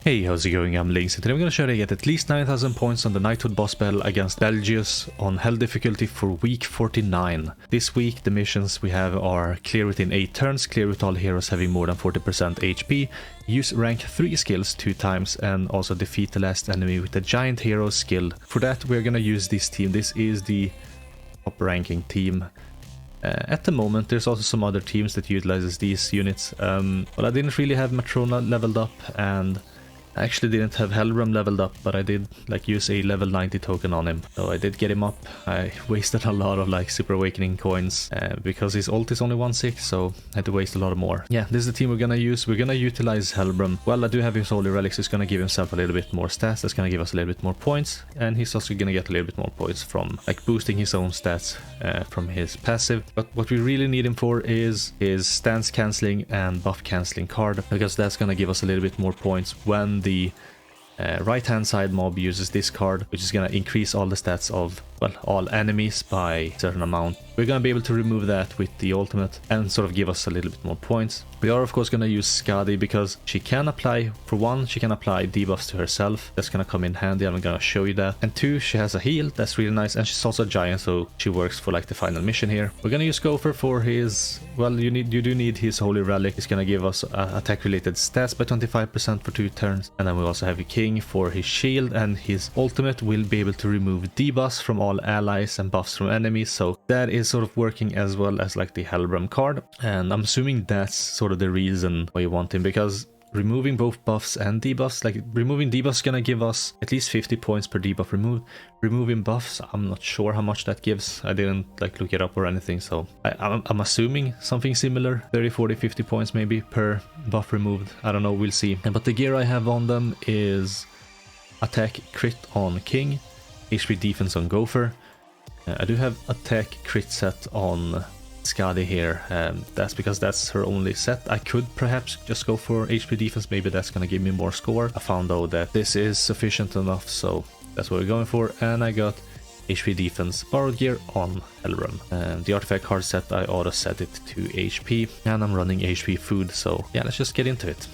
Hey, how's it going? I'm Links, and today I'm going to show you how to get at least 9,000 points on the Knighthood boss battle against Belgius on Hell difficulty for week 49. This week the missions we have are clear within 8 turns, clear with all heroes having more than 40% HP, use rank 3 skills 2 times, and also defeat the last enemy with a giant hero skill. For that we're going to use this team. This is the top ranking team. At the moment there's also some other teams that utilizes these units. Well, I didn't really have Matrona leveled up, and I actually didn't have Helbram leveled up, but I did use a level 90 token on him. So I did get him up. I wasted a lot of Super Awakening coins because his ult is only 1/6, so I had to waste a lot more. Yeah, this is the team we're gonna use. We're gonna utilize Helbram. Well, I do have his Holy Relics. He's gonna give himself a little bit more stats. That's gonna give us a little bit more points, and he's also gonna get a little bit more points from boosting his own stats from his passive. But what we really need him for is his stance cancelling and buff cancelling card, because that's gonna give us a little bit more points when the right hand side mob uses this card, which is going to increase all the stats of, well, all enemies by a certain amount. We're going to be able to remove that with the ultimate and sort of give us a little bit more points. We are of course going to use Skadi because she can apply, for one, she can apply debuffs to herself. That's going to come in handy, I'm going to show you that. And two, she has a heal, that's really nice, and she's also a giant, so she works for the final mission here. We're going to use Gopher for his, well, you do need his Holy Relic. It's going to give us attack related stats by 25% for 2 turns. And then we also have a King for his shield, and his ultimate will be able to remove debuffs from all allies and buffs from enemies, so that is sort of working as well as the Helbram card. And I'm assuming that's sort of the reason why you want him, because removing both buffs and debuffs, removing debuffs is gonna give us at least 50 points per debuff removed. Removing buffs, I'm not sure how much that gives. I didn't look it up or anything, so I'm assuming something similar, 30, 40, 50 points maybe per buff removed. I don't know, we'll see. But the gear I have on them is attack crit on King, HP defense on Gopher. I do have attack crit set on Skadi here. That's because that's her only set. I could perhaps just go for HP defense, maybe that's gonna give me more score. I found though that this is sufficient enough, so that's what we're going for. And I got HP defense borrowed gear on Helbram. The artifact card set, I auto set it to HP, and I'm running HP food, so yeah, let's just get into it.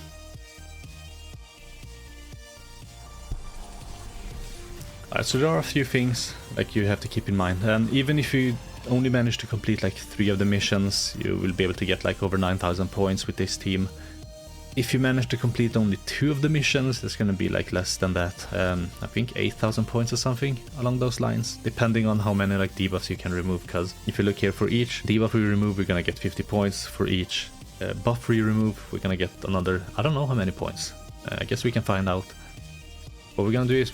So there are a few things you have to keep in mind, and even if you only manage to complete 3 of the missions, you will be able to get over 9,000 points with this team. If you manage to complete only 2 of the missions, it's going to be less than that. I think 8,000 points or something along those lines, depending on how many debuffs you can remove. Because if you look here, for each debuff we remove, we're going to get 50 points. For each buff we remove, we're going to get another, I don't know how many points. I guess we can find out. What we're going to do is,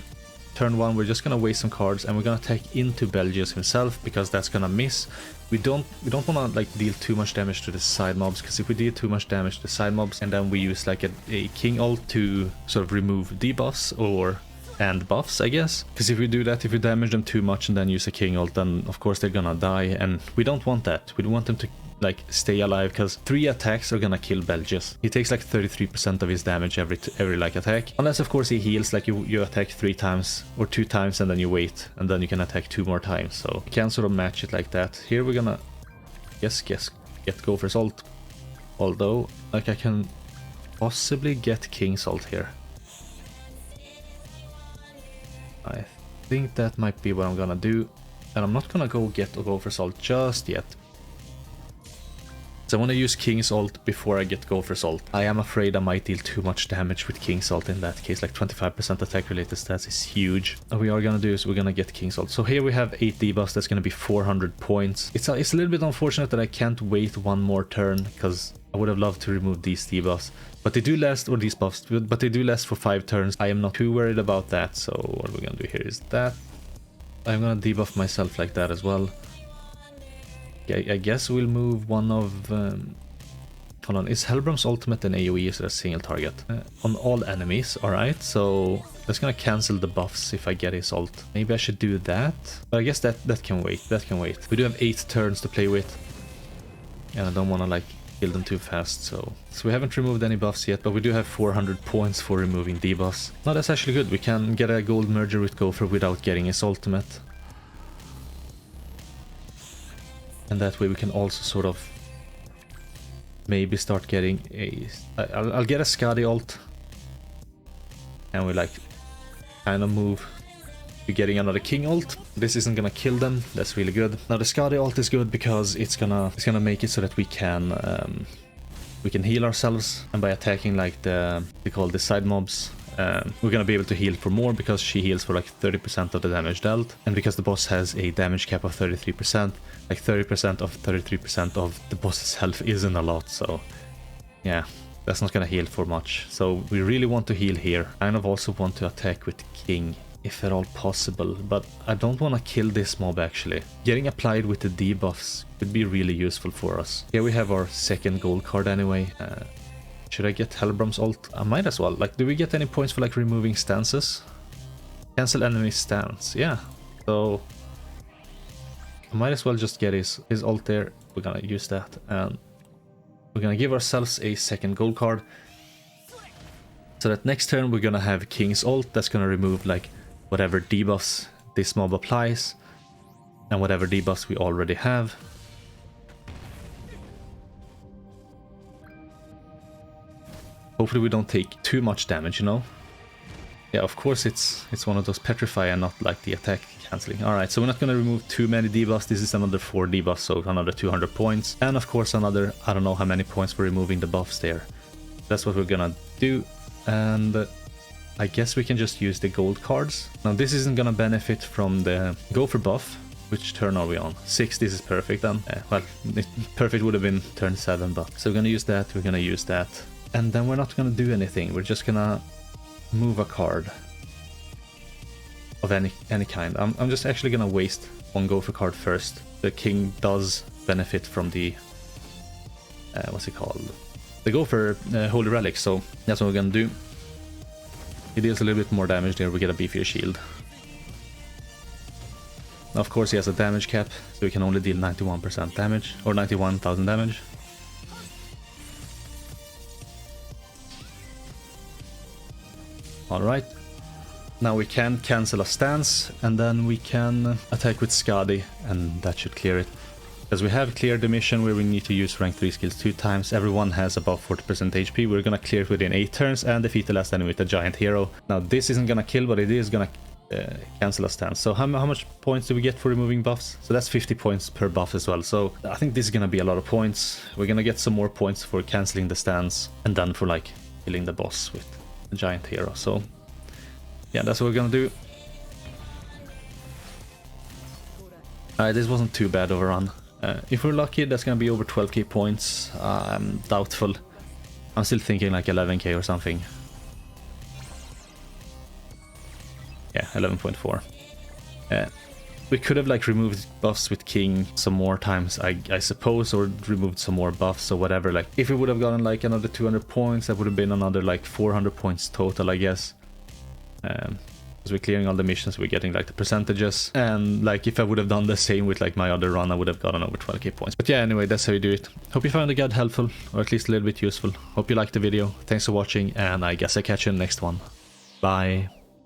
turn 1, we're just gonna waste some cards, and we're gonna attack into Belgius himself, because that's gonna miss. We don't want to deal too much damage to the side mobs, because if we deal too much damage to the side mobs and then we use a King ult to sort of remove debuffs and buffs, I guess. Because if we do that, if we damage them too much and then use a King ult, then of course they're gonna die, and we don't want that. We want them to stay alive, because 3 attacks are gonna kill Belgius. He takes 33% of his damage every attack, unless of course he heals, you attack 3 times or 2 times and then you wait, and then you can attack 2 more times. So you can sort of match it like that. Here we're gonna get Gopher's ult, although I can possibly get King's ult here. I think that might be what I'm gonna do, and I'm not gonna go get Gopher's ult just yet. So I want to use King's ult before I get Gopher's ult. I am afraid I might deal too much damage with King's ult in that case. 25% attack related stats is huge. What we are gonna do is we're gonna get King's ult. So here we have 8 debuffs. That's gonna be 400 points. It's a little bit unfortunate that I can't wait 1 more turn, because I would have loved to remove these debuffs. But they do last, or these buffs, but they do last for 5 turns. I am not too worried about that. So what we're gonna do here is that I'm gonna debuff myself like that as well. I guess we'll move one of... hold on, is Helbram's ultimate an AoE, is it a single target? On all enemies, alright, so that's gonna cancel the buffs if I get his ult. Maybe I should do that, but I guess that can wait, We do have 8 turns to play with, and I don't want to kill them too fast, so we haven't removed any buffs yet, but we do have 400 points for removing debuffs. No, that's actually good, we can get a gold merger with Gopher without getting his ultimate. And that way we can also sort of maybe start getting a... I'll get a Skadi ult and we like kind of move to getting another king ult. This isn't gonna kill them, that's really good. Now the Skadi ult is good because it's gonna make it so that we can heal ourselves, and by attacking like we call the side mobs, we're gonna be able to heal for more because she heals for like 30% of the damage dealt, and because the boss has a damage cap of 33%, like 30% of 33% of the boss's health isn't a lot, so yeah, that's not gonna heal for much. So we really want to heal here. I kind of also want to attack with king if at all possible, but I don't want to kill this mob actually. Getting applied with the debuffs could be really useful for us. Here we have our second gold card anyway. Should I get Hellbrum's ult? I might as well. Like, do we get any points for like removing stances? Cancel enemy stance, yeah. So I might as well just get his ult there. We're gonna use that, and we're gonna give ourselves a second gold card. So that next turn we're gonna have King's ult. That's gonna remove like whatever debuffs this mob applies and whatever debuffs we already have. Hopefully we don't take too much damage, you know. Yeah, of course it's one of those petrify and not like the attack cancelling. Alright, so we're not gonna remove too many debuffs. This is another 4 debuffs, so another 200 points. And of course another, I don't know how many points for removing the buffs there. That's what we're gonna do. And I guess we can just use the gold cards. Now this isn't gonna benefit from the Gopher buff. Which turn are we on? 6, this is perfect then. Well, perfect would have been turn 7, but... So we're gonna use that, we're gonna use that. And then we're not gonna do anything, we're just gonna move a card. Of any kind. I'm just actually gonna waste one Gopher card first. The king does benefit from the... what's it called? The Gopher Holy Relic, so that's what we're gonna do. He deals a little bit more damage there, we get a beefier shield. Now, of course he has a damage cap, so he can only deal 91% damage, or 91,000 damage. Alright, now we can cancel a stance, and then we can attack with Skadi, and that should clear it. Because we have cleared the mission where we need to use rank 3 skills 2 times, everyone has above 40% HP, we're gonna clear it within 8 turns and defeat the last enemy with a giant hero. Now this isn't gonna kill, but it is gonna cancel a stance. So how much points do we get for removing buffs? So that's 50 points per buff as well, so I think this is gonna be a lot of points. We're gonna get some more points for cancelling the stance, and then for like killing the boss with a giant hero. So yeah, that's what we're gonna do. Alright, this wasn't too bad overrun. If we're lucky, that's gonna be over 12k points. I'm doubtful. I'm still thinking like 11k or something. Yeah, 11.4. We could have like removed buffs with king some more times, I suppose, or removed some more buffs or whatever. Like if we would have gotten like another 200 points, that would have been another like 400 points total, I guess. Because we're clearing all the missions, we're getting like the percentages, and like if I would have done the same with like my other run, I would have gotten over 12k points. But yeah, anyway, that's how you do it. Hope you found the guide helpful, or at least a little bit useful. Hope you liked the video. Thanks for watching, and I guess I'll catch you in the next one. Bye.